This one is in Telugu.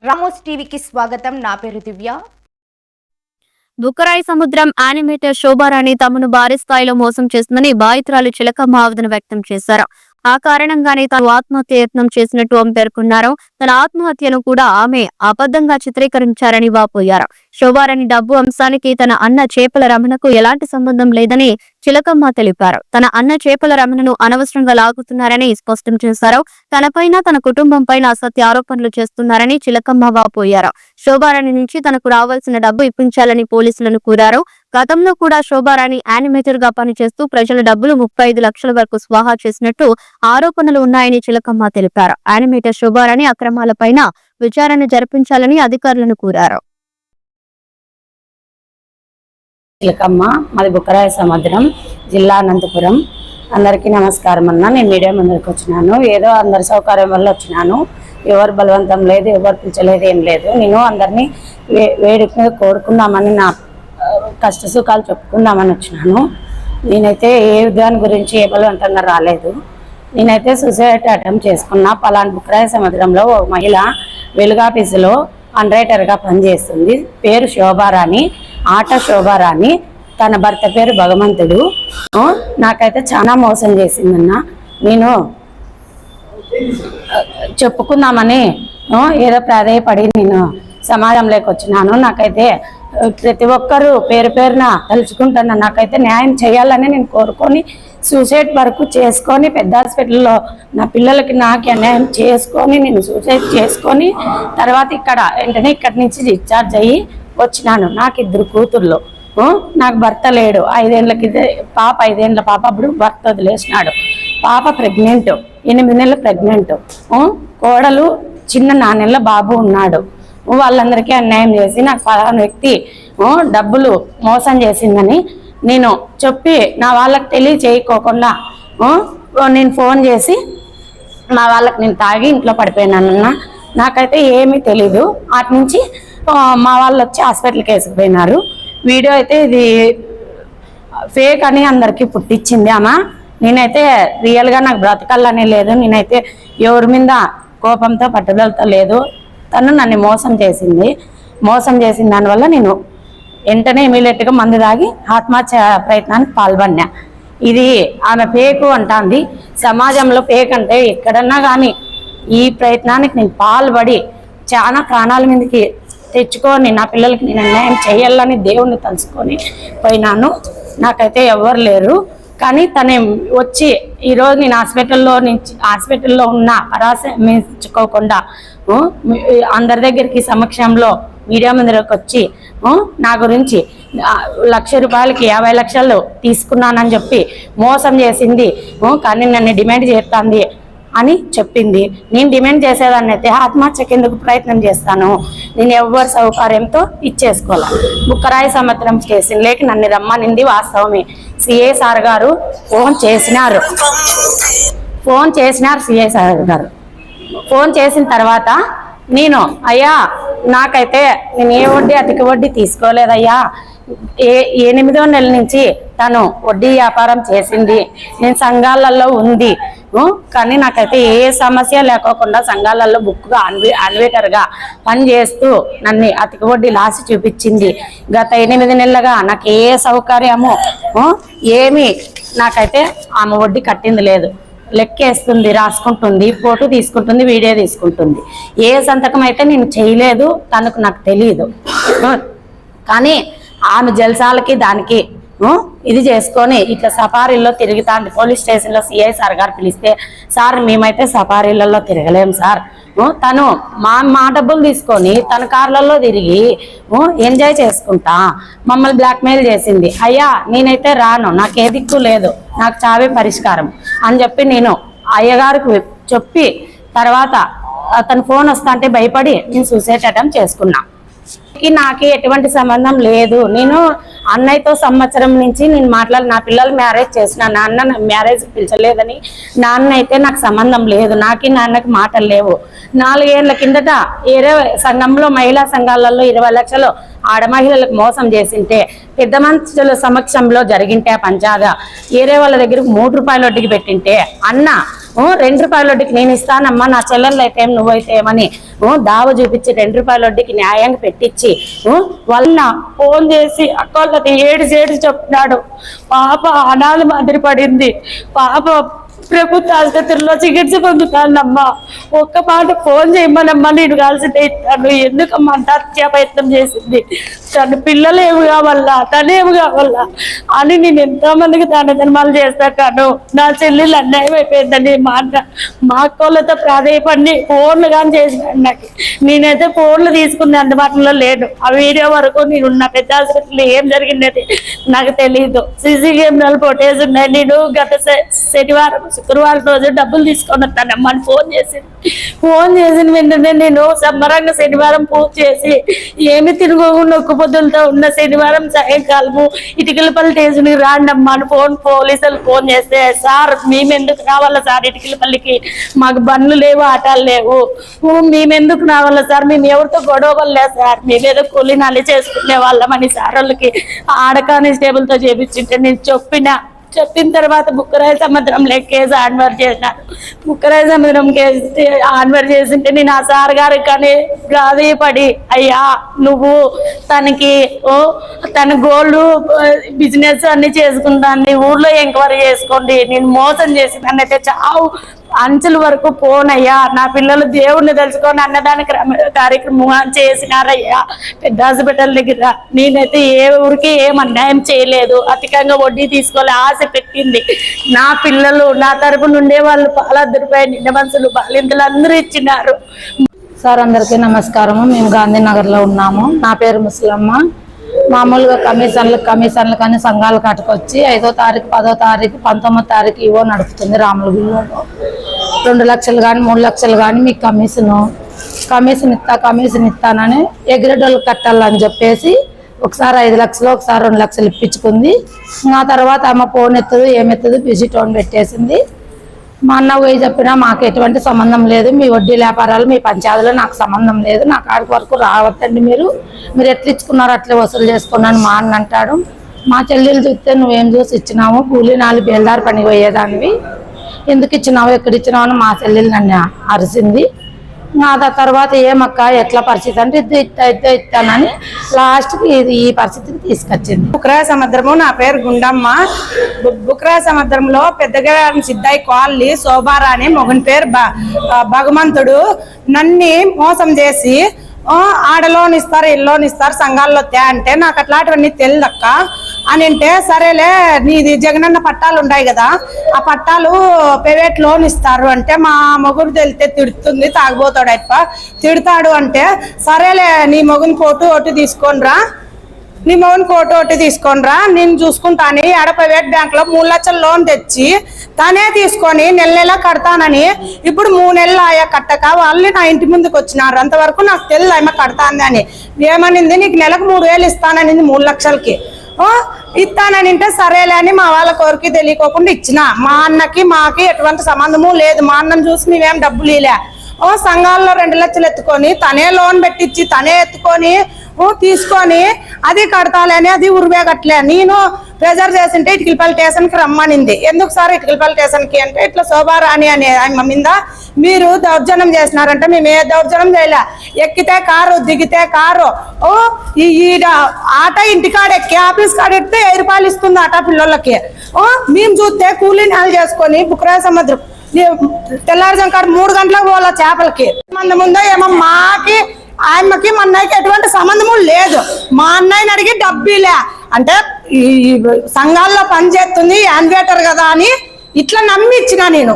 రామోస్ టీవీకి స్వాగతం. నా పేరు దివ్య. బుక్కరాయి సముద్రం యానిమేటర్ శోభారాణి తమను భారీ స్థాయిలో మోసం చేస్తుందని బాధితురాలు చిలకమ్మ ఆవేదన వ్యక్తం చేశారు. ఆ కారణంగానే తాను ఆత్మహత్య యత్నం చేసినట్టు ఆమె పేర్కొన్నారు. తన ఆత్మహత్యను కూడా ఆమె అబద్ధంగా చిత్రీకరించారని వాపోయారు. శోభారాణి డబ్బు అంశానికి తన అన్న చేపల రమణకు ఎలాంటి సంబంధం లేదని చిలకమ్మ తెలిపారు. తన అన్న చేపల రమణను అనవసరంగా లాగుతున్నారని స్పష్టం చేశారు. తనపైన తన కుటుంబం పైన అసత్య ఆరోపణలు చేస్తున్నారని చిలకమ్మ వాపోయారు. శోభారాణి నుంచి తనకు రావాల్సిన డబ్బు ఇప్పించాలని పోలీసులను కోరారు. గతంలో కూడా శోభారాణి యానిమేటర్ గా పనిచేస్తూ ప్రజల డబ్బులు 35 లక్షల వరకు స్వాహా చేసినట్టు ఆరోపణలు ఉన్నాయని చిలకమ్మ తెలిపారు. యానిమేటర్ శోభారాణి అక్రమాలపైన విచారణ జరిపించాలని అధికారులను కోరారు. చిలకమ్మ, మాది బుక్కరాయ సముద్రం, జిల్లా అనంతపురం. అందరికీ నమస్కారం అన్న. నేను మీడియా ముందరికి వచ్చినాను. ఏదో అందరి సౌకర్యం వల్ల వచ్చినాను. ఎవరు బలవంతం లేదు, ఎవరు పిలిచలేదు, ఏం లేదు. నేను అందరినీ వేడికి మీద కోరుకుందామని, నా కష్ట సుఖాలు చెప్పుకుందామని వచ్చినాను. నేనైతే ఏ దాని గురించి ఏ బలవంతంగా రాలేదు. నేనైతే సూసైడ్ అటెంప్ట్ చేసుకున్నా. పలానా బుక్కరాయ సముద్రంలో ఒక మహిళ వెలుగాఫీసులో అండరైటర్గా పనిచేస్తుంది. పేరు శోభారాణి, ఆట శోభారాణి. తన భర్త పేరు భగవంతుడు. నాకైతే చాలా మోసం చేసిందన్న. నేను చెప్పుకుందామని ఏదో ప్రాధేయపడి నేను సమాజంలోకి వచ్చినాను. నాకైతే ప్రతి ఒక్కరూ పేరు పేరున తలుచుకుంటున్నా. నాకైతే న్యాయం చేయాలని నేను కోరుకొని సూసైడ్ వరకు చేసుకొని పెద్ద హాస్పిటల్లో నా పిల్లలకి నాకు అన్యాయం చేసుకొని నేను సూసైడ్ చేసుకొని తర్వాత వెంటనే ఇక్కడి నుంచి డిశ్చార్జ్ అయ్యి వచ్చినాను. నాకు 2 కూతుర్లు. నాకు భర్త లేడు. 5 ఏళ్ళకి పాప, 5 ఏళ్ళ పాప. అప్పుడు భర్త వదిలేసినాడు. పాప ప్రెగ్నెంట్, 8 నెలల ప్రెగ్నెంట్. కోడలు చిన్న 4 నెలల బాబు ఉన్నాడు. వాళ్ళందరికీ అన్యాయం చేసి నాకు పలానా వ్యక్తి డబ్బులు మోసం చేసిందని నేను చెప్పి నా వాళ్ళకి తెలియచేయకోకుండా నేను ఫోన్ చేసి మా వాళ్ళకి నేను తాగి ఇంట్లో పడిపోయినానన్న. నాకైతే ఏమీ తెలీదు. అటు నుంచి మా వాళ్ళు వచ్చి హాస్పిటల్కి వేసుకుపోయినారు. వీడియో అయితే ఇది ఫేక్ అని అందరికీ పుట్టించింది అమ్మ. నేనైతే రియల్గా నాకు బ్రతకాలనే లేదు. నేనైతే ఎవరి మీద కోపంతో పట్టుదలతో లేదు. తను నన్ను మోసం చేసింది. మోసం చేసిన దానివల్ల నేను వెంటనే ఇమీడియట్గా మందు తాగి ఆత్మహత్య ప్రయత్నానికి పాల్పడినా. ఇది ఆమె ఫేకు అంటుంది. సమాజంలో ఫేక్ అంటే ఎక్కడన్నా కానీ ఈ ప్రయత్నానికి నేను పాల్పడి చాలా ప్రాణాల మీదకి తెచ్చుకొని నా పిల్లలకి నేను అన్యాయం చేయాలని దేవుణ్ణి తలుచుకొని పోయినాను. నాకైతే ఎవరు లేరు. కానీ తనే వచ్చి ఈరోజు నేను హాస్పిటల్లో ఉన్న పరామర్శించుకోకుండా అందరి దగ్గరికి సమక్షంలో మీడియా ముందరకు వచ్చి నా గురించి ₹1,00,000కి 50 లక్షలు తీసుకున్నానని చెప్పి మోసం చేసింది. కానీ నన్ను డిమాండ్ చేస్తుంది అని చెప్పింది. నేను డిమాండ్ చేసేదాన్ని అయితే ఆత్మహత్యకి ఎందుకు ప్రయత్నం చేస్తాను? నేను ఎవరి సౌకర్యంతో ఇచ్చేసుకోవాలి. బుక్కరాయి సముద్రం స్టేషన్ లేక నన్ను రమ్మనింది వాస్తవమే. సిఐ సార్ గారు ఫోన్ చేసినారు. సిఐ సార్ గారు ఫోన్ చేసిన తర్వాత నేను అయ్యా నాకైతే నేను ఏ వడ్డీ అధిక వడ్డీ తీసుకోలేదయ్యా. 8వ నెల నుంచి తను వడ్డీ వ్యాపారం చేసింది. నేను సంఘాలలో ఉంది. కానీ నాకైతే ఏ సమస్య లేకోకుండా సంఘాలలో బుక్గా అన్వేటర్గా పనిచేస్తూ నన్ను అధిక వడ్డీ లాసి చూపించింది. గత 8 నెలలుగా నాకు ఏ సౌకర్యము ఏమీ నాకైతే ఆమె వడ్డీ కట్టింది లేదు. లెక్కేస్తుంది, రాసుకుంటుంది, ఫోటో తీసుకుంటుంది, వీడియో తీసుకుంటుంది. ఏ సంతకం అయితే నేను చేయలేదు. నాకు తెలియదు. కానీ ఆమె జల్సాలకి దానికి ఇది చేసుకొని ఇట్లా సఫారీల్లో తిరుగుతాంది. పోలీస్ స్టేషన్లో సిఐ సార్ గారు పిలిస్తే, సార్ మేమైతే సఫారీలలో తిరగలేము సార్. తను మా డబ్బులు తీసుకొని తన కార్లలో తిరిగి ఎంజాయ్ చేసుకుంటా మమ్మల్ని బ్లాక్మెయిల్ చేసింది. అయ్యా నేనైతే రాను, నాకు ఏ దిక్కు లేదు, నాకు చావే పరిష్కారం అని చెప్పి నేను అయ్యగారికి చెప్పి తర్వాత అతను ఫోన్ వస్తా అంటే భయపడి నేను సూసైడ్ అటెంప్ట్ చేసుకున్నా. నాకు ఎటువంటి సంబంధం లేదు. నేను అన్నయ్యతో సంవత్సరం నుంచి నేను నా పిల్లలు మ్యారేజ్ చేసిన. నాన్న మ్యారేజ్ పిలిచలేదని నాన్న అయితే నాకు సంబంధం లేదు. నాన్నకి మాటలు లేవు. 4 ఏళ్ల కిందట ఏరే సంఘంలో మహిళా సంఘాలలో 20 లక్షలు ఆడ మహిళలకు మోసం చేసింటే పెద్ద మనుషుల సమక్షంలో జరిగింటే పంచాగా ఏరే వాళ్ళ దగ్గరకు ₹3 వడ్డీకి పెట్టింటే అన్న ₹2 వడ్డీకి నేను ఇస్తానమ్మా, నా చెల్లెళ్ళు అయితే నువ్వైతే ఏమని దావ చూపించి ₹2 వడ్డీకి న్యాయంగా పెట్టించి వాళ్ళ ఫోన్ చేసి అక్కళ్ళకి ఏడు చెప్పినాడు. పాప అనాథ మాదిరి పడింది, పాప ప్రభుత్వ ఆసుపత్రిలో చికిత్స పొందుతానమ్మా, ఒక్క మాట ఫోన్ చేయమనమ్మా, నేను కలిసి ఇస్తాను. ఎందుకమ్మా అంత హత్యా ప్రయత్నం చేసింది, తన పిల్లలు ఏమి కావాలా, తనేమి కావాలా అని నేను ఎంతో మందికి దాన ధర్మాలు చేస్తాను. నా చెల్లెలు అన్యాయం అయిపోయిందని మా అక్కలతో ప్రాధాయపడి ఫోన్లు కానీ చేసినాడు నాకు. నేనైతే ఫోన్లు తీసుకునే అందుబాటులో లేను. ఆ వీడియో వరకు నేనున్న పెద్ద హాస్పిటల్లో ఏం జరిగింది నాకు తెలియదు. సీసీ కెమెరాలు ఫోటోస్ ఉన్నాయి. నేను గత శుక్రవారం రోజు డబ్బులు తీసుకొని వస్తానమ్మా అని ఫోన్ చేసిన వెంటనే నేను సంబరంగా శనివారం పూజ చేసి ఏమి తిరుగుకుండా ఒక్క పొద్దులతో ఉన్న శనివారం సాయంకాలము ఇటుకలపల్లి స్టేషన్కి రాండమ్మా అని పోలీసులు ఫోన్ చేస్తే, సార్ మేమెందుకు రావాలా సార్ ఇటుకలపల్లికి, మాకు బండ్లు లేవు, ఆటోలు లేవు, మేమెందుకు రావాలా సార్, మేము ఎవరితో గొడవలే సార్, మేమేదో కూలీనాలి చేసుకునే వాళ్ళం అని సార్ వాళ్ళకి ఆడ కానిస్టేబుల్తో చేపించింటే నేను చెప్పిన తర్వాత బుక్కరాయ సముద్రంలో కేసు ఆన్వర్ చేసినారు. బుక్కరాయ సముద్రం కేసు ఆన్వర్ చేసింటే నేను ఆ సార్ గారికి కానీ ప్రాధాయపడి, అయ్యా నువ్వు తనకి తన గోల్డ్ బిజినెస్ అన్ని చేసుకుంటాను, ఊర్లో ఎంక్వైరీ చేసుకోండి, నేను మోసం చేసిందని అయితే చావు అంచుల వరకు పోనయ్యా, నా పిల్లలు దేవుణ్ణి తెలుసుకొని అన్నదాన కార్యక్రమం చేసినారయ్యా పెద్ద హాస్పిటల్ దగ్గర. నేనైతే ఏ ఊరికి ఏం అన్యాయం చేయలేదు, అధికంగా వడ్డీ తీసుకోలే, ఆశ పెట్టింది. నా పిల్లలు నా తరపు నుండే వాళ్ళు ₹1,00,000 నిండ మనుషులు బాలింతలు అందరూ ఇచ్చినారు. సార్ అందరికీ నమస్కారము. మేము గాంధీనగర్లో ఉన్నాము. నా పేరు ముసలమ్మ. మామూలుగా కమిషన్లు కానీ సంఘాలు కట్టుకొచ్చి 5వ తారీఖు 10వ తారీఖు 19వ తారీఖు ఇవో నడుపుతుంది రాములగుడిలో. 2 లక్షలు కానీ 3 లక్షలు కానీ మీకు కమిషన్ ఇస్తానని ఎగ్రెడోళ్ళు కట్టాలని చెప్పేసి ఒకసారి 5 లక్షలు ఒకసారి 2 లక్షలు ఇప్పించుకుంది. ఆ తర్వాత అమ్మ ఫోన్ ఎత్తదు ఏమెత్తదు బిజీ టోన్ పెట్టేసింది. మా అన్న పోయి చెప్పినా మాకు ఎటువంటి సంబంధం లేదు, మీ వడ్డీ వ్యాపారాలు మీ పంచాయతీలో నాకు సంబంధం లేదు, నా కాడికి వరకు రావద్దండి, మీరు ఎట్లా ఇచ్చుకున్నారో అట్లే వసూలు చేసుకున్నాను మా అన్న అంటాడు. మా చెల్లెలు చూస్తే నువ్వేం చూసి ఇచ్చినావు, కూలీ 4 బేల్దారి పనికి పోయేదానివి, ఎందుకు ఇచ్చినావు ఎక్కడ ఇచ్చినావు అని మా చెల్లెలు నన్ను అరిసింది. ఆ తర్వాత ఏమక్క ఎట్లా పరిస్థితి అంటే ఇస్తానని లాస్ట్కి ఈ పరిస్థితికి తీసుకొచ్చింది. బుక్రాయ సముద్రము. నా పేరు గుండమ్మ. బుక్రాయ సముద్రంలో పెద్దగా సిద్ధాయి కాలనీ శోభారాణి మొగన్ పేరు భగవంతుడు నన్ను మోసం చేసి ఆడ లోన్ ఇస్తారు ఇల్లోన్ ఇస్తారు సంఘాల్లో అంటే నాకు అట్లాంటివన్నీ తెలియదక్క అని అంటే, సరేలే నీది జగనన్న పట్టాలు ఉన్నాయి కదా, ఆ పట్టాలు ప్రైవేట్ లోన్ ఇస్తారు అంటే మా మొగుడు తెలితే తిడుతుంది, తాగుబోతాడు అయిపో తిడతాడు అంటే, సరేలే నీ మొగుని ఒకటి తీసుకొనిరా నేను చూసుకుంటాను. ఆడ ప్రైవేట్ బ్యాంక్ లో 3 లక్షల లోన్ తెచ్చి తనే తీసుకొని నెల కడతానని ఇప్పుడు 3 నెలలు ఆయా కట్టక వాళ్ళు నా ఇంటి ముందుకు వచ్చినారు. అంతవరకు నాకు తెలియదు ఆమె కడతాంది అని. ఏమనింది, నీకు నెలకు 3,000 ఇస్తాననింది, 3 లక్షలకి ఇస్తానని అంటే సరేలే అని మా వాళ్ళ కోరికి తెలియకోకుండా ఇచ్చిన. మా అన్నకి మాకి ఎటువంటి సంబంధము లేదు. మా అన్నను చూసి మేమేం డబ్బులు ఇలే. సంఘాల్లో 2 లక్షలు ఎత్తుకొని తనే లోన్ పెట్టించి తనే ఎత్తుకొని తీసుకొని అది కడతాలని అది ఉరివే కట్టలే. నేను ప్రెజర్ చేసింటే ఇటుకలపల్లి స్టేషన్కి రమ్మనింది. ఎందుకు సార్ ఇటుకలపల్లి స్టేషన్కి అంటే, ఇట్లా శోభారాణి అనే ఆమె మీద మీరు దౌర్జన్యం చేసినారంటే, మేము ఏ దౌర్జన్యం చేయలే, ఎక్కితే కారు దిగితే కారు ఈ ఆట ఇంటికాడ ఎక్కి ఆఫీస్ కాడ ఎక్కితే ₹1000 ఇస్తుంది ఆట పిల్లలకి. మేము చూస్తే కూలీ నాలు చేసుకొని బుక్రాయ సముద్రం తెల్లారుజాము కాడ 3 గంటలకు పోవాల చేపలకి. మంది ముందో ఏమో మాకి ఆయమ్మకి మా అన్నయ్యకి ఎటువంటి సంబంధము లేదు. మా అన్నయ్యని అడిగి డబ్బులే అంటే ఈ సంఘాల్లో పనిచేస్తుంది యాన్వేటర్ కదా అని ఇట్లా నమ్మి ఇచ్చిన నేను.